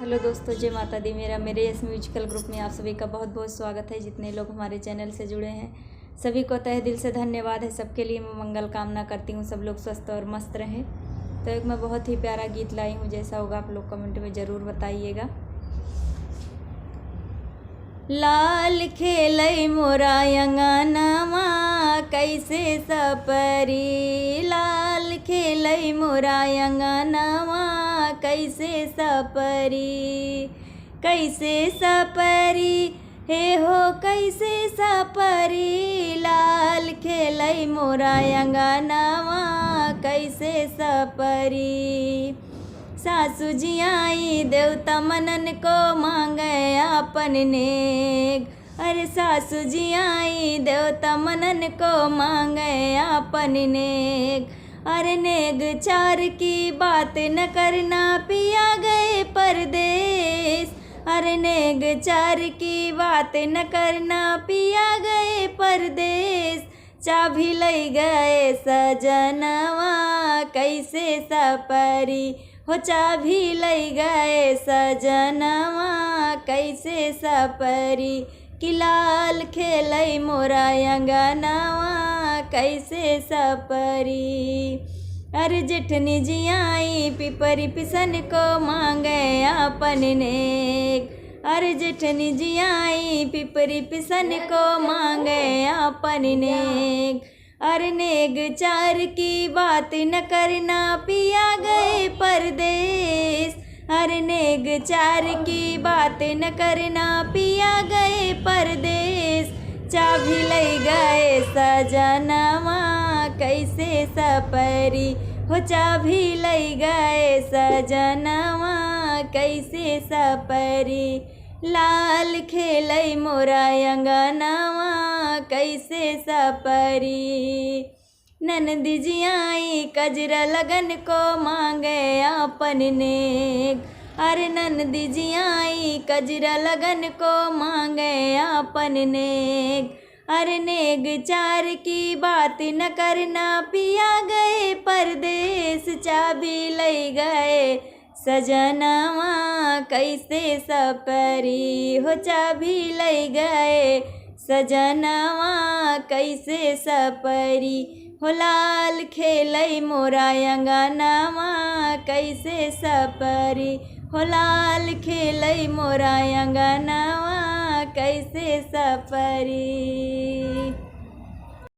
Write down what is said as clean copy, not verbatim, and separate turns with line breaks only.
Hello दोस्तों, जय माता दी। मेरे इस म्यूजिकल ग्रुप में आप सभी का बहुत बहुत स्वागत है। जितने लोग हमारे चैनल से जुड़े हैं सभी को तहे दिल से धन्यवाद है। सबके लिए मैं मंगल कामना करती हूँ, सब लोग स्वस्थ और मस्त रहें। तो एक मैं बहुत ही प्यारा गीत लाई हूँ, जैसा होगा आप लोग कमेंट में ज़रूर बताइएगा। लाल खेलई मोरा अंगनमा कैसे सपरी, लाल खेलई मोरा अंगनमा कैसे सपरी, कैसे सपरी हे हो कैसे सपरी, लाल खेलई मोरा अंगनमा कैसे सपरी। सासू जी आई देवता मनन को मांगे आपन नेग, अरे सासू जी आई देवता मनन को मांगे आपन नेग, अरे नेग चार की बात न करना पिया गए परदेश, अरे नेग चार की बात न करना पिया गए परदेश, चाभी लई गए सजनवा कैसे सपरी, हो चाभी लई गए सजनवा कैसे सपरी, कि लाल खेलई मोरा अंगनवा कैसे सपरी। अरे जेठनी जी आई पिपरी पिसन को मांगे आपन नेग, अरे जेठनी जी आई पिपरी पिसन को मांगे आपन नेग, अरे नेग चार की बात न करना पिया गए परदेश, अरे नेग चार की बात न करना पिया गए परदेश, चाभी लई गए सजनवा कैसे सपरी, हो चाभी लई गए सजनवा कैसे सपरी, लाल खेलई मोरा अंगनवा कैसे सपरी। ननदी जी आई कजरा लगन को मांगे आपन नेग, अरे ननदी जी आई कजरा लगन को मांगे आपन नेग, अरे नेग चार की बात न करना पिया गए परदेश, चाबी लई गए सजनवा कैसे सपरी, हो चाबी लई गए सजनवा कैसे सपरी, हो लाल खेलई मोरा अंगनवा कैसे सपरी, हो लाल खेलई मोरा अंगनवा कैसे सपरी।